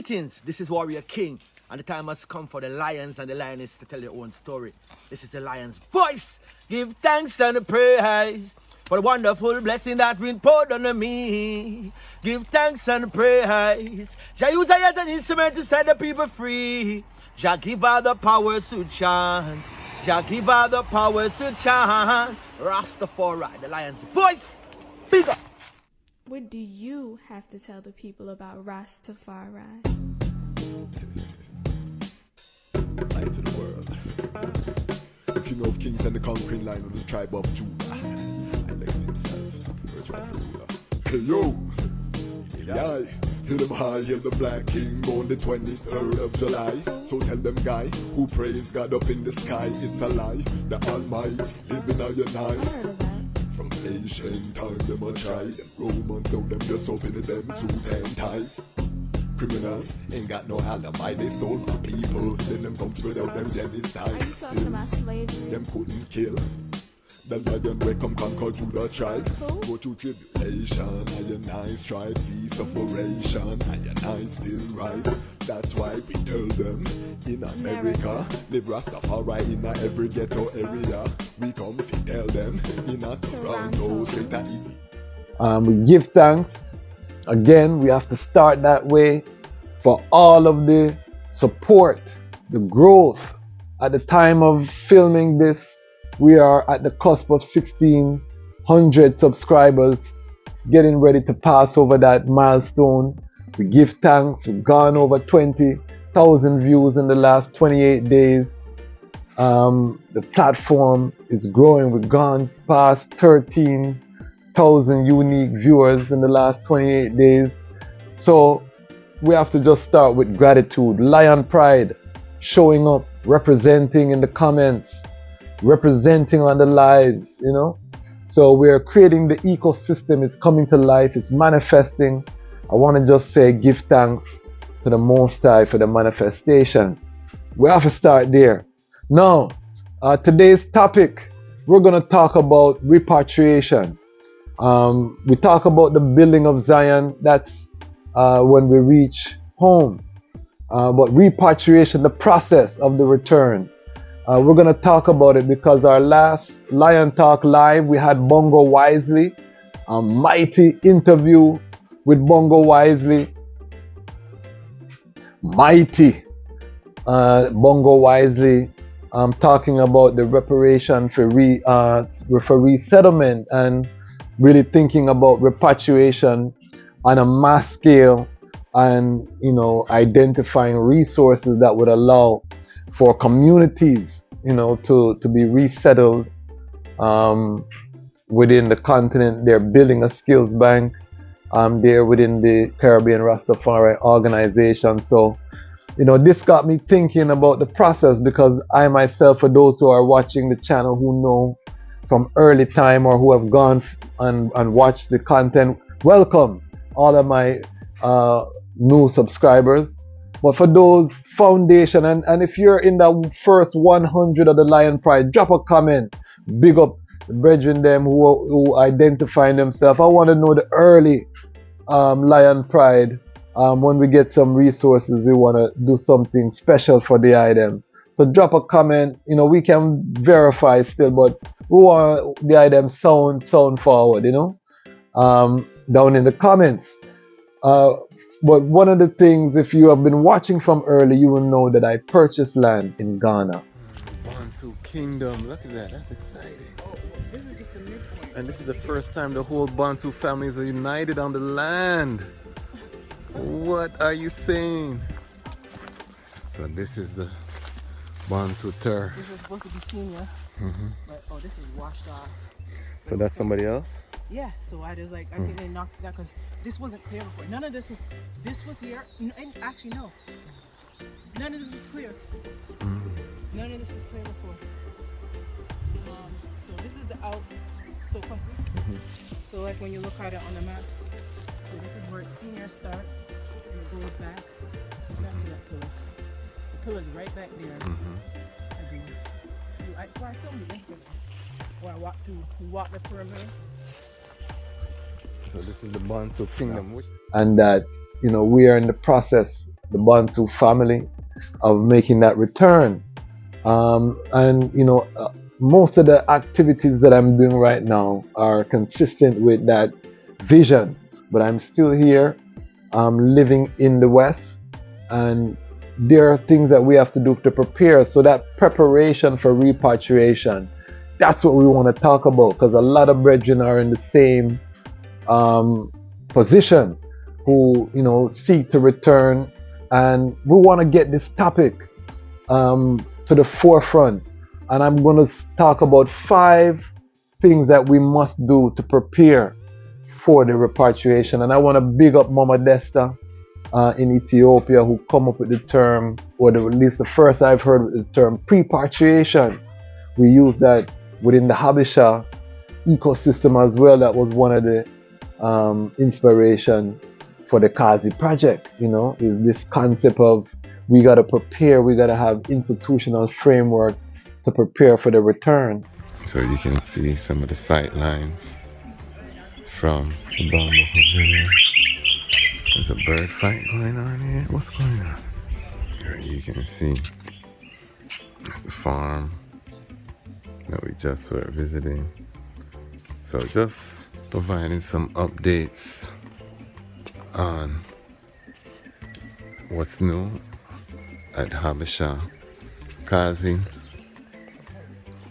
Greetings, this is Warrior King, and the time has come for the lions and the lioness to tell their own story. This is the lion's voice. Give thanks and praise for the wonderful blessing that's been poured on me. Give thanks and praise. Jah use I as an instrument to set the people free. Jah give her the power to chant. Jah give her the power to chant. Rastafari, the lion's voice. Bigger. What do you have to tell the people about Ras Tafari? Light to the world. The king of kings and the conquering lion of the tribe of Judah. I left himself. Where's my ruler? Hey yo! Yeah. Hail them high, hail the black king, born the 23rd of July. So tell them guy, who praise God up in the sky, it's a lie. The Almighty living on your night. From ancient time, them a try. Them Romans know them just open them suit and ties. Criminals ain't got no alibi. They stole my people. Then them come spread out them genocide. Are you talking about slavery? Them couldn't kill. The lion will come conquer Judah tribe. Go through tribulation. And I strive, see sufferation. And I still rise. That's why we tell them in America, live Rastafari in every ghetto area. We come to tell them in a Toronto, straight at we give thanks. Again, we have to start that way for all of the support, the growth. At the time of filming this, we are at the cusp of 1,600 subscribers, getting ready to pass over that milestone. We give thanks. We've gone over 20,000 views in the last 28 days. The platform is growing. We've gone past 13,000 unique viewers in the last 28 days. So we have to just start with gratitude. Lion Pride showing up, representing in the comments, representing on the lives, you know. So we're creating the ecosystem. It's coming to life. It's manifesting. I want to just say give thanks to the Most High for the manifestation. We have to start there. Now, today's topic, we're going to talk about repatriation. We talk about the building of Zion. That's when we reach home. But repatriation, the process of the return. We're going to talk about it because our last Lion Talk Live, we had Bongo Wisely, a mighty interview with Bongo Wisely. Mighty Bongo Wisely talking about the reparation for resettlement and really thinking about repatriation on a mass scale and, you know, identifying resources that would allow for communities, you know, to be resettled within the continent. They're building a skills bank there within the Caribbean Rastafari organization. So, you know, this got me thinking about the process because I myself, for those who are watching the channel who know from early time or who have gone and watched the content, welcome all of my new subscribers. But for those foundation, and if you're in the first 100 of the Lion Pride, drop a comment. Big up the brethren them who identify themselves. I want to know the early Lion Pride. When we get some resources, we want to do something special for the item. So drop a comment. You know, we can verify still, but we want the item sound forward, you know, down in the comments. But one of the things, if you have been watching from early, you will know that I purchased land in Ghana. Bantu Kingdom, look at that, that's exciting. Oh, this is just the midpoint. And this is the first time the whole Bantu families are united on the land. What are you saying? So this is the Bantu Tur. This is supposed to be senior. But, oh, this is washed off. So that's somebody else? Yeah, so I was like, I think they knocked that because this wasn't clear before. None of this was here. Actually, no. None of this was clear. None of this was clear before. So this is the out, so Kwasi. So like when you look at it on the map, so this is where senior starts and it goes back. That pillar. The pillar's right back there. I filmed it yesterday. Or I walked through, we walked the perimeter. So this is the Bantu Kingdom. And that, you know, we are in the process the Bantu family, of making that return. And most of the activities that I'm doing right now are consistent with that vision. But I'm still here, living in the West, and there are things that we have to do to prepare. So that preparation for repatriation, that's what we want to talk about, because a lot of brethren are in the same position who seek to return, and we want to get this topic to the forefront. And I'm going to talk about 5 things that we must do to prepare for the repatriation. And I want to big up Mama Desta in Ethiopia, who come up with the term, or at least the first I've heard of the term, prepatriation. We use that within the Habesha ecosystem as well. That was one of the inspiration for the Kazi project, is this concept of we got to prepare, we got to have institutional framework to prepare for the return. So you can see some of the sight lines from the Bamboo Pavilion. There's a bird fight going on here. What's going on? Here you can see that's the farm that we just were visiting. So just providing some updates on what's new at Habesha Kazi.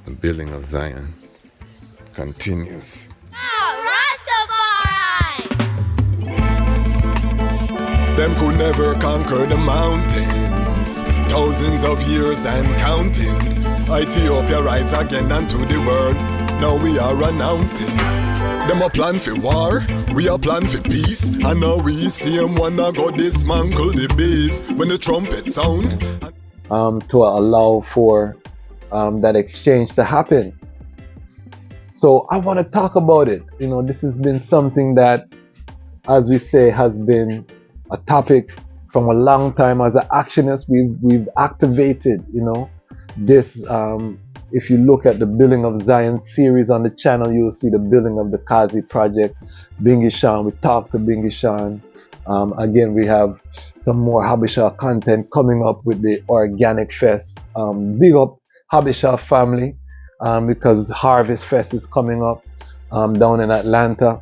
The building of Zion continues. Them could never conquer the mountains. Thousands of years and counting. Ethiopia rise again unto the world. Now we are announcing. Them a plan for war, we a plan for peace. And now we see them wanna go dismantle the base. When the trumpet sound, to allow for that exchange to happen. So I want to talk about it. This has been something that, as we say, has been a topic from a long time. As an actionist, we've activated, this. If you look at the Building of Zion series on the channel, you'll see the building of the Kazi project. Bingishan, we talked to Bingishan. Again, we have some more Habesha content coming up with the Organic Fest. Big up Habesha family, because Harvest Fest is coming up down in Atlanta.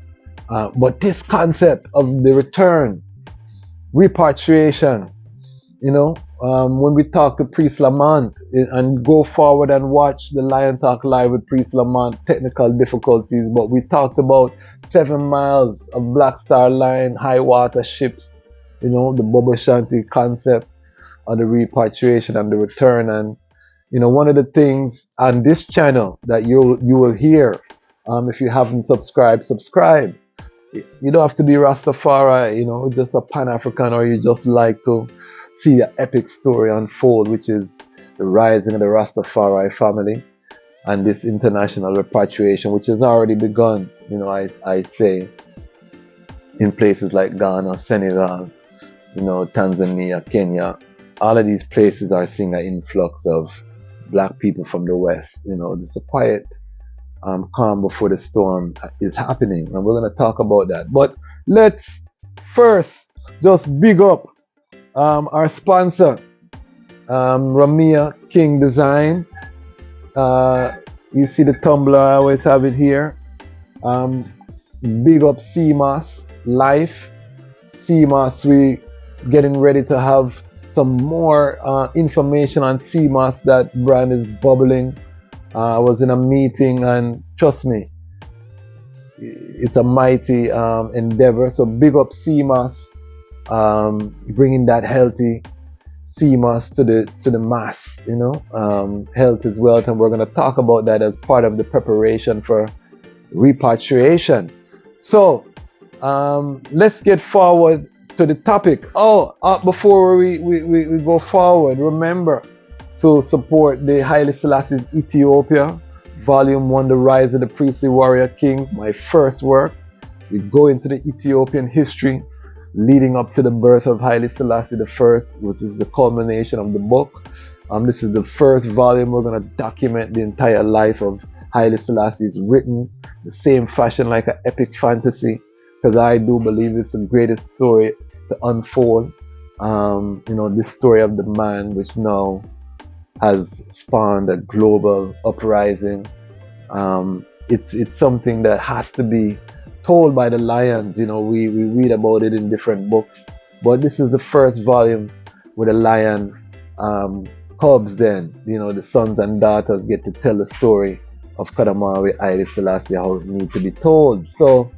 But this concept of the return, repatriation, when we talk to Priest Lamont and go forward and watch the Lion Talk Live with Priest Lamont, technical difficulties, but we talked about 7 miles of Black Star Line, high water ships, the Bobo Shanti concept of the repatriation and the return. And one of the things on this channel that you will hear, if you haven't subscribed, subscribe. You don't have to be Rastafari, just a Pan-African, or you just like to see an epic story unfold, which is the rising of the Rastafari family and this international repatriation, which has already begun, I say, in places like Ghana, Senegal, Tanzania, Kenya. All of these places are seeing an influx of black people from the West. There's a quiet calm before the storm is happening, and we're going to talk about that. But let's first just big up our sponsor, Ramia King Design. You see the tumbler, I always have it here. Big up CMOS Life. CMOS, we getting ready to have some more information on CMOS. That brand is bubbling. I was in a meeting, and trust me, it's a mighty endeavor. So big up CMOS, bringing that healthy CMOS to the mass. Health is wealth, and we're going to talk about that as part of the preparation for repatriation. So let's get forward to the topic. Before we go forward, remember to support the Haile Selassie's Ethiopia, Volume 1, The Rise of the Priestly Warrior Kings, my first work. We go into the Ethiopian history leading up to the birth of Haile Selassie I, which is the culmination of the book. This is the first volume. We're going to document the entire life of Haile Selassie. It's written the same fashion like an epic fantasy, because I do believe it's the greatest story to unfold This story of the man which now has spawned a global uprising. It's something that has to be told by the Lions. We read about it in different books, but this is the first volume with the Lion cubs. Then the sons and daughters get to tell the story of Kadamawi Haile Selassie, how it needs to be told. So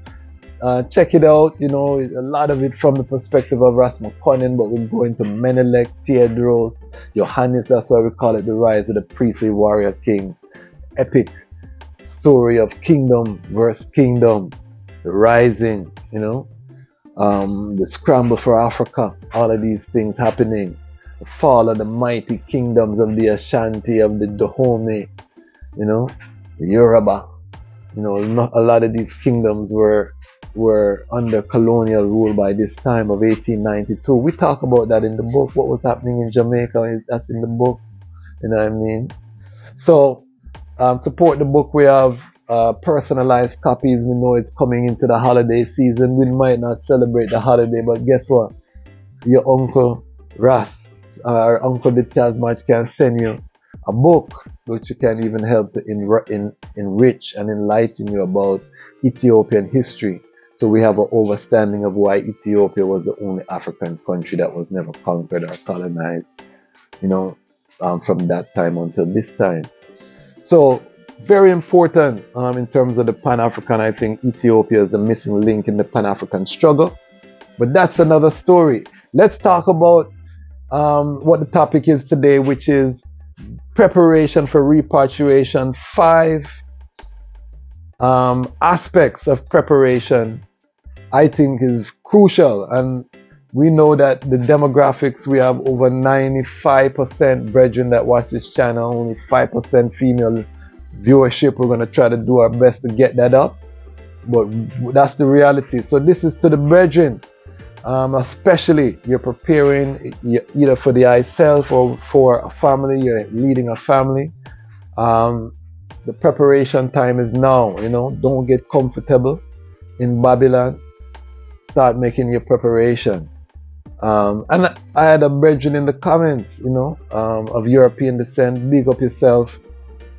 check it out. A lot of it from the perspective of Ras McConnell, but we're going to Menelik, Theodros, Johannes. That's why we call it the rise of the priestly warrior kings. Epic story of kingdom versus kingdom, the rising, the scramble for Africa, all of these things happening, the fall of the mighty kingdoms of the Ashanti, of the Dahomey, the Yoruba. A lot of these kingdoms were under colonial rule by this time of 1892. We talk about that in the book, what was happening in Jamaica, that's in the book, you know what I mean? So support the book. We have personalized copies. We know it's coming into the holiday season. We might not celebrate the holiday, but guess what? Your uncle Ras or Uncle Dejazmatch can send you a book which you can even help to enrich and enlighten you about Ethiopian history. So we have an understanding of why Ethiopia was the only African country that was never conquered or colonized, from that time until this time. So very important in terms of the Pan-African. I think Ethiopia is the missing link in the Pan-African struggle. But that's another story. Let's talk about what the topic is today, which is preparation for repatriation. 5 aspects of preparation I think is crucial. And we know that the demographics, we have over 95% brethren that watch this channel, only 5% female viewership. We're going to try to do our best to get that up, but that's the reality. So this is to the brethren, especially you're preparing either for the thyself or for a family, you're leading a family. The preparation time is now. Don't get comfortable in Babylon. Start making your preparation. And I had a brethren in the comments, of European descent. Big up yourself.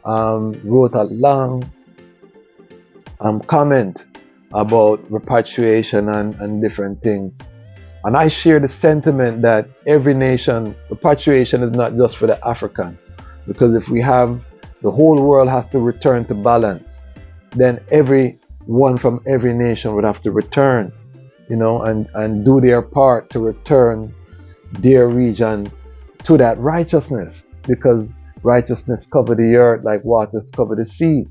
Wrote a long comment about repatriation and different things. And I share the sentiment that every nation, repatriation is not just for the African. Because if we have, the whole world has to return to balance, then everyone from every nation would have to return, and do their part to return their region to that righteousness, because righteousness cover the earth like waters cover the sea.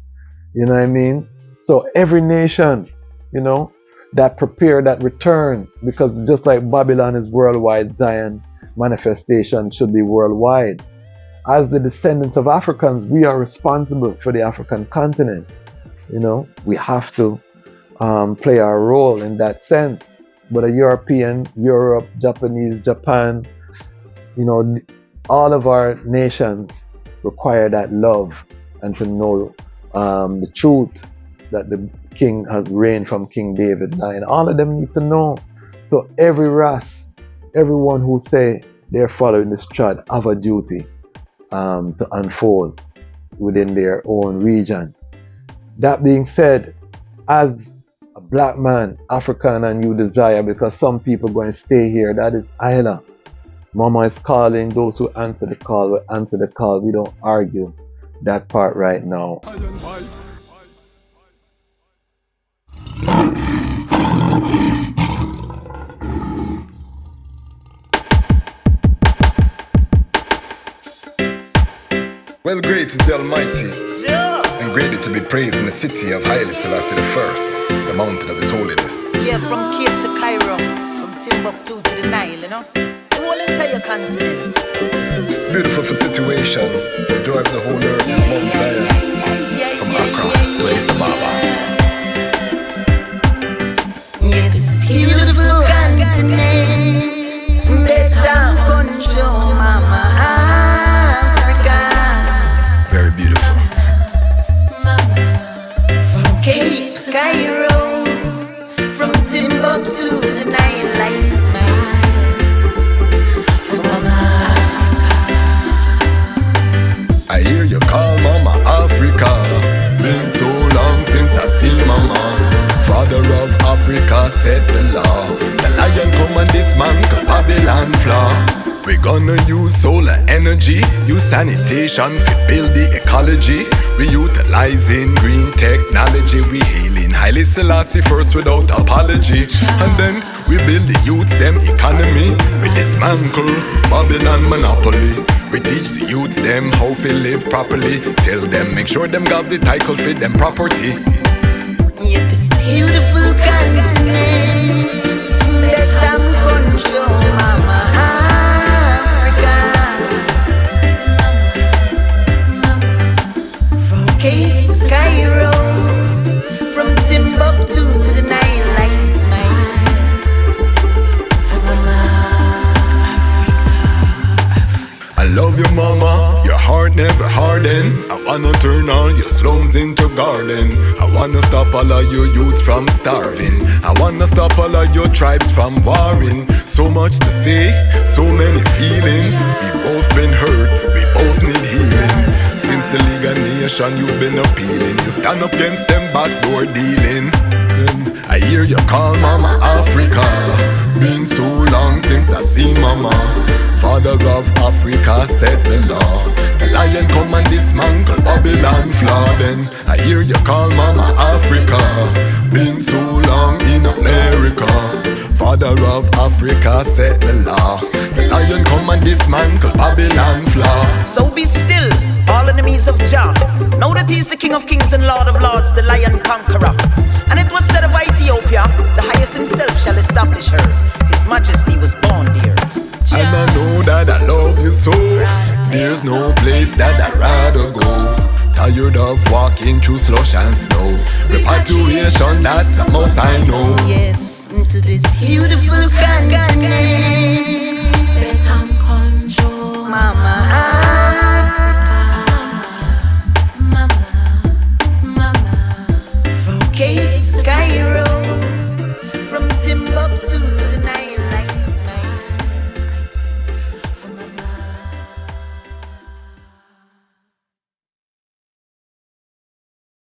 You know what I mean? So every nation, that prepare, that return, because just like Babylon is worldwide, Zion manifestation should be worldwide. As the descendants of Africans, we are responsible for the African continent. We have to play our role in that sense. But a European, Europe, Japanese, Japan, all of our nations require that love and to know the truth that the king has reigned from King David line. All of them need to know. So every Ras, everyone who say they're following this trad have a duty to unfold within their own region. That being said, as a black man, African, and you desire, because some people going to stay here, that is Haile. Mama is calling. Those who answer the call will answer the call. We don't argue that part right now. Well, great is the Almighty, and greatly to be praised in the city of Haile Selassie I, the mountain of His holiness. Yeah, from Cape to Cairo, from Timbuktu to the Nile, the whole entire continent. Beautiful for situation, the joy of the whole earth is Mount Zion, from Accra to Addis Ababa. Yes, it's a beautiful continent, better control, mama. Very beautiful. From Cape to Cairo, from Timbuktu to the Nile, I smile. floor. We gonna use solar energy, use sanitation to build the ecology. We utilizing green technology. We hailing Haile Selassie first without apology. And then we build the youth them economy. We dismantle Babylon monopoly. We teach the youth them how to live properly. Tell them make sure them got the title for them property. Yes, this beautiful continent that I'm gonna show Mama Africa. From Cape to Cairo, from Timbuktu to the Nile, I smile for Mama Africa. I love you, mama, your heart never harden. I wanna turn all your slums into garden. I wanna stop all of your youths from starving. I wanna stop all of your tribes from warring. So much to say, so many feelings. We've both been hurt, we both need healing. Since the League of Nations you've been appealing. You stand up against them backdoor dealing. I hear you call Mama Africa. Been so long since I seen Mama. Father of Africa set the law. The lion come and dismantle Babylon floor. Then I hear you call Mama Africa. Been so long in America. Father of Africa set the law. The lion come and dismantle Babylon floor. So be still, all enemies of Jah. Know that he is the King of Kings and Lord of Lords, the Lion Conqueror. And it was said of Ethiopia, the highest himself shall establish her. His Majesty was born there. And I know that I love you so. There's no place that I'd rather go. Tired of walking through slush and snow. Repatriation, that's the most I know. Yes, into this beautiful continent